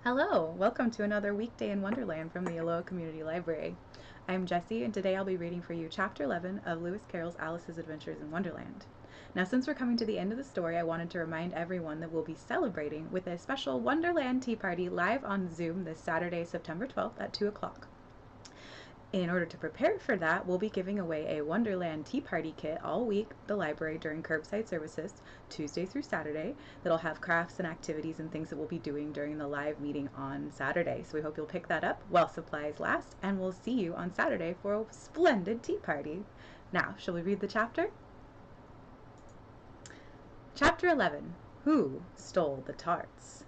Hello, welcome to another weekday in Wonderland from the Aloha Community Library. I'm Jessie, and today I'll be reading for you Chapter 11 of Lewis Carroll's Alice's Adventures in Wonderland. Now, since we're coming to the end of the story, I wanted to remind everyone that we'll be celebrating with a special Wonderland Tea Party live on Zoom this Saturday, September 12th at 2 o'clock. In order to prepare for that, we'll be giving away a Wonderland Tea Party kit all week at the library during curbside services, Tuesday through Saturday, that'll have crafts and activities and things that we'll be doing during the live meeting on Saturday. So we hope you'll pick that up while supplies last, and we'll see you on Saturday for a splendid tea party. Now, shall we read the chapter? Chapter 11, Who Stole the Tarts?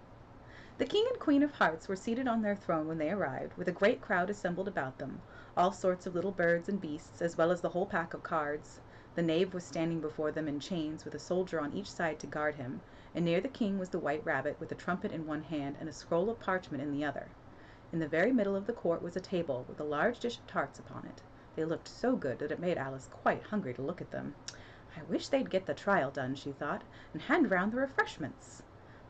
The King and Queen of Hearts were seated on their throne when they arrived, with a great crowd assembled about them, all sorts of little birds and beasts, as well as the whole pack of cards. The knave was standing before them in chains, with a soldier on each side to guard him, and near the king was the white rabbit, with a trumpet in one hand and a scroll of parchment in the other. In the very middle of the court was a table, with a large dish of tarts upon it. They looked so good that it made Alice quite hungry to look at them. I wish they'd get the trial done, she thought, and hand round the refreshments.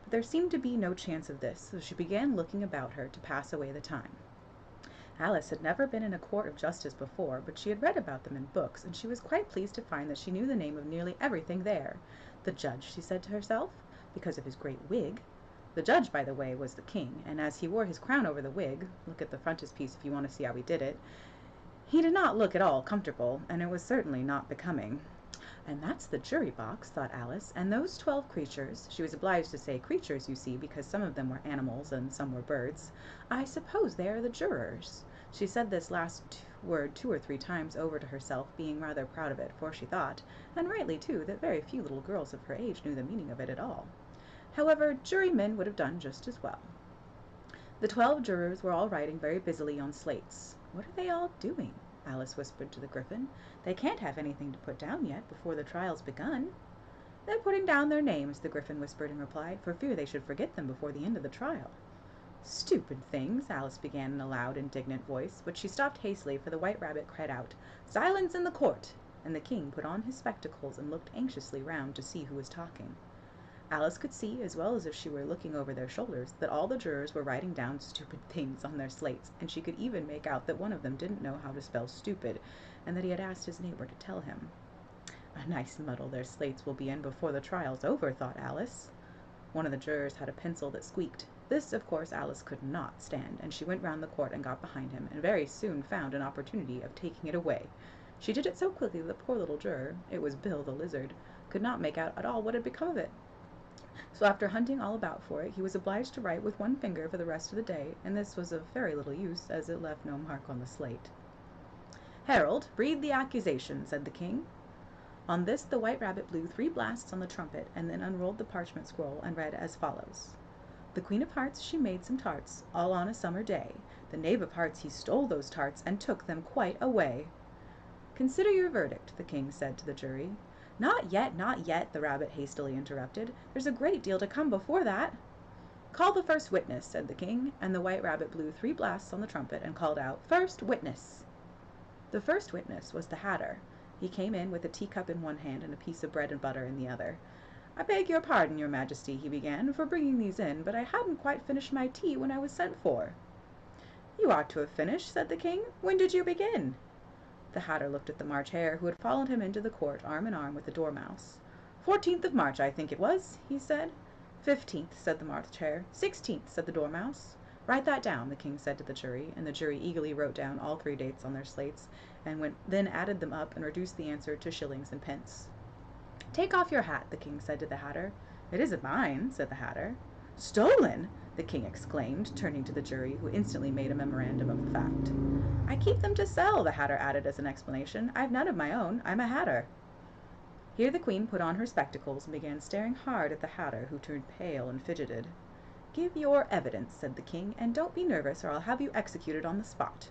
But there seemed to be no chance of this, so she began looking about her to pass away the time. Alice had never been in a court of justice before, but she had read about them in books, and she was quite pleased to find that she knew the name of nearly everything there. The judge, she said to herself, because of his great wig. The judge, by the way, was the king, and as he wore his crown over the wig, look at the frontispiece if you want to see how he did it, he did not look at all comfortable, and it was certainly not becoming. And that's the jury box, thought Alice, and those 12 creatures, she was obliged to say creatures, you see, because some of them were animals and some were birds, I suppose they are the jurors. She said this last word 2 or 3 times over to herself, being rather proud of it, for she thought, and rightly too, that very few little girls of her age knew the meaning of it at all. However, jurymen would have done just as well. The 12 jurors were all writing very busily on slates. What are they all doing? Alice whispered to the Gryphon. They can't have anything to put down yet before the trial's begun. They're putting down their names, the Gryphon whispered in reply, for fear they should forget them before the end of the trial. Stupid things, Alice began in a loud, indignant voice, but she stopped hastily, for the white rabbit cried out, Silence in the court! And the king put on his spectacles and looked anxiously round to see who was talking. Alice could see, as well as if she were looking over their shoulders, that all the jurors were writing down stupid things on their slates, and she could even make out that one of them didn't know how to spell stupid, and that he had asked his neighbor to tell him. A nice muddle their slates will be in before the trial's over, thought Alice. One of the jurors had a pencil that squeaked. This, of course, Alice could not stand, and she went round the court and got behind him, and very soon found an opportunity of taking it away. She did it so quickly that the poor little juror, it was Bill the lizard, could not make out at all what had become of it. So after hunting all about for it, he was obliged to write with one finger for the rest of the day, and this was of very little use, as it left no mark on the slate. Herald, read the accusation, said the king. On this the white rabbit blew 3 blasts on the trumpet, and then unrolled the parchment scroll, and read as follows. The Queen of Hearts, she made some tarts, all on a summer day. The Knave of Hearts, he stole those tarts, and took them quite away. Consider your verdict, the king said to the jury. Not yet, the rabbit hastily interrupted. There's a great deal to come before that. Call the first witness, said the king, and the white rabbit blew 3 blasts on the trumpet and called out, First witness! The first witness was the Hatter. He came in with a teacup in one hand and a piece of bread and butter in the other. I beg your pardon, your majesty, he began, for bringing these in, but I hadn't quite finished my tea when I was sent for. You ought to have finished, said the king. When did you begin? The Hatter looked at the March Hare, who had followed him into the court, arm in arm with the Dormouse. 14th of March, I think it was, he said. 15th, said the March Hare. 16th, said the Dormouse. Write that down, the king said to the jury, and the jury eagerly wrote down all 3 dates on their slates, and then added them up and reduced the answer to shillings and pence. Take off your hat, the king said to the Hatter. It isn't mine, said the Hatter. Stolen! The king exclaimed, turning to the jury, who instantly made a memorandum of the fact. I keep them to sell, the Hatter added as an explanation. I've none of my own. I'm a Hatter. Here the queen put on her spectacles and began staring hard at the Hatter, who turned pale and fidgeted. Give your evidence, said the king, and don't be nervous, or I'll have you executed on the spot.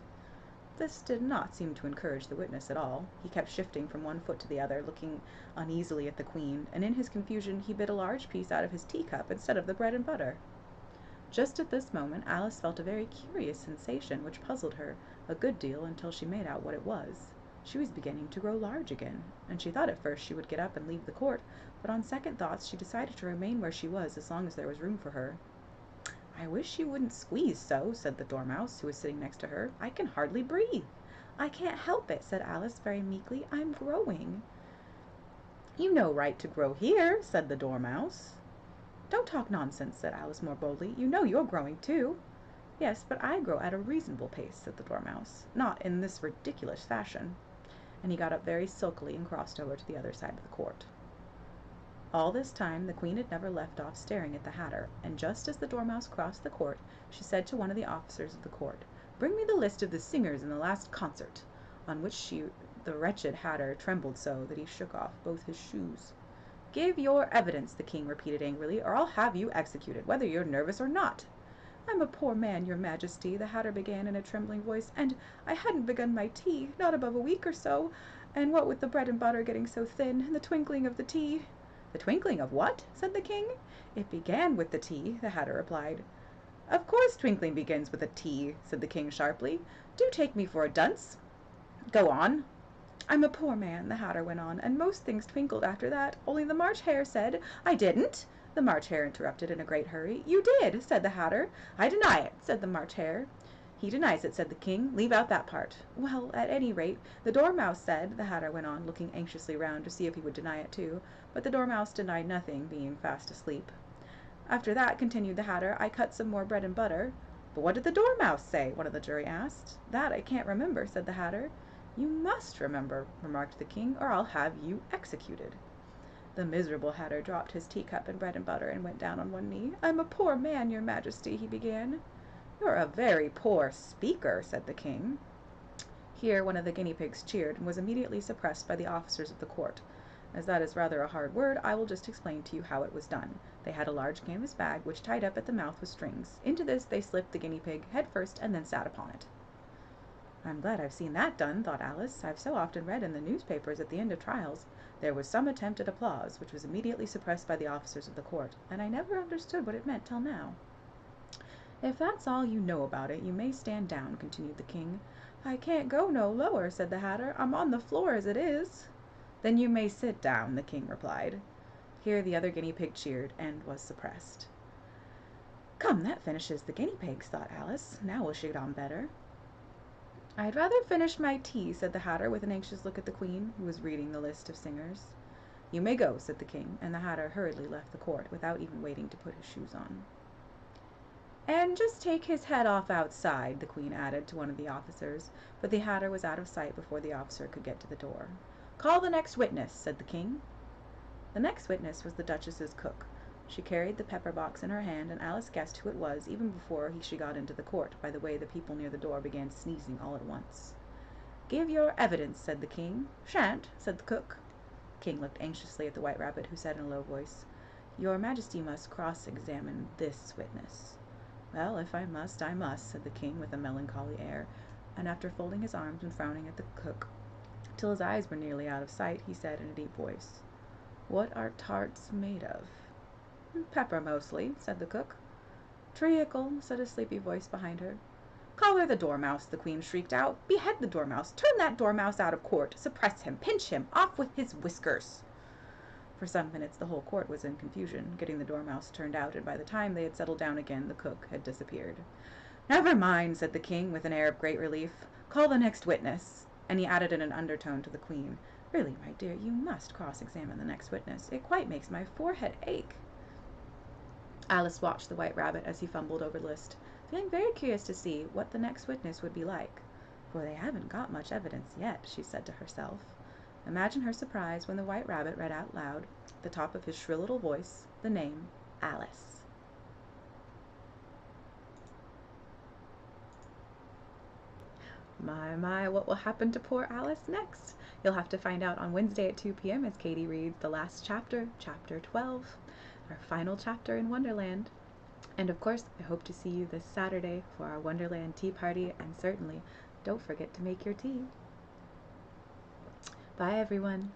This did not seem to encourage the witness at all. He kept shifting from one foot to the other, looking uneasily at the queen, and in his confusion he bit a large piece out of his teacup instead of the bread and butter. Just at this moment Alice felt a very curious sensation which puzzled her a good deal until she made out what it was. She was beginning to grow large again, and she thought at first she would get up and leave the court, but on second thoughts she decided to remain where she was as long as there was room for her. I wish you wouldn't squeeze so, said the Dormouse, who was sitting next to her. I can hardly breathe. I can't help it, said Alice very meekly. I'm growing. You no right to grow here, said the Dormouse. Don't talk nonsense, said Alice more boldly. You know you're growing too. Yes, but I grow at a reasonable pace, said the Dormouse. Not in this ridiculous fashion. And he got up very sulkily and crossed over to the other side of the court. All this time the Queen had never left off staring at the Hatter, and just as the Dormouse crossed the court, she said to one of the officers of the court, Bring me the list of the singers in the last concert, on which the wretched Hatter trembled so that he shook off both his shoes. Give your evidence, the King repeated angrily, or I'll have you executed, whether you're nervous or not. I'm a poor man, your Majesty, the Hatter began in a trembling voice, and I hadn't begun my tea, not above a week or so, and what with the bread and butter getting so thin, and the twinkling of the tea. The twinkling of what? Said the King. It began with the tea, the Hatter replied. Of course twinkling begins with a tea, said the King sharply. Do take me for a dunce. Go on. I'm a poor man, the Hatter went on, and most things twinkled after that, only the March Hare said, I didn't. The March Hare interrupted in a great hurry. You did, said the Hatter. I deny it, said the March Hare. He denies it, said the King. Leave out that part. Well, at any rate, the Dormouse said, the Hatter went on, looking anxiously round to see if he would deny it too, but the Dormouse denied nothing, being fast asleep. After that, continued the Hatter, I cut some more bread and butter. But what did the Dormouse say? One of the jury asked. That I can't remember, said the Hatter. You must remember, remarked the King, or I'll have you executed. The miserable Hatter dropped his teacup and bread and butter and went down on one knee. I'm a poor man, your Majesty, he began. You're a very poor speaker, said the King. Here one of the guinea pigs cheered and was immediately suppressed by the officers of the court. As that is rather a hard word, I will just explain to you how it was done. They had a large canvas bag, which tied up at the mouth with strings. Into this they slipped the guinea pig head first and then sat upon it. I'm glad I've seen that done, thought Alice. I've so often read in the newspapers at the end of trials, there was some attempt at applause, which was immediately suppressed by the officers of the court, and I never understood what it meant till now. If that's all you know about it, you may stand down, continued the King. I can't go no lower, said the Hatter. I'm on the floor as it is. Then you may sit down, the King replied. Here the other guinea pig cheered, and was suppressed. Come, that finishes the guinea pigs, thought Alice. Now we'll get on better. I'd rather finish my tea, said the Hatter, with an anxious look at the Queen, who was reading the list of singers. You may go, said the King, and the Hatter hurriedly left the court, without even waiting to put his shoes on. And just take his head off outside, the Queen added to one of the officers, but the Hatter was out of sight before the officer could get to the door. Call the next witness, said the King. The next witness was the Duchess's cook. She carried the pepper box in her hand, and Alice guessed who it was even before she got into the court, by the way the people near the door began sneezing all at once. Give your evidence, said the King. Shan't, said the cook. The King looked anxiously at the White Rabbit, who said in a low voice, Your Majesty must cross-examine this witness. Well, if I must, I must, said the King with a melancholy air, and after folding his arms and frowning at the cook, till his eyes were nearly out of sight, he said in a deep voice, What are tarts made of? Pepper, mostly, said the cook. Treacle, said a sleepy voice behind her. Collar the Dormouse, the Queen shrieked out. Behead the Dormouse. Turn that Dormouse out of court. Suppress him. Pinch him. Off with his whiskers. For some minutes the whole court was in confusion, getting the Dormouse turned out, and by the time they had settled down again, the cook had disappeared. Never mind, said the King, with an air of great relief. Call the next witness. And he added in an undertone to the Queen, Really, my dear, you must cross-examine the next witness. It quite makes my forehead ache. Alice watched the White Rabbit as he fumbled over the list, feeling very curious to see what the next witness would be like. For they haven't got much evidence yet, she said to herself. Imagine her surprise when the White Rabbit read out loud, at the top of his shrill little voice, the name Alice. My, what will happen to poor Alice next? You'll have to find out on Wednesday at 2 p.m. as Katie reads the last chapter, Chapter 12, our final chapter in Wonderland. And of course, I hope to see you this Saturday for our Wonderland tea party, and certainly don't forget to make your tea. Bye, everyone.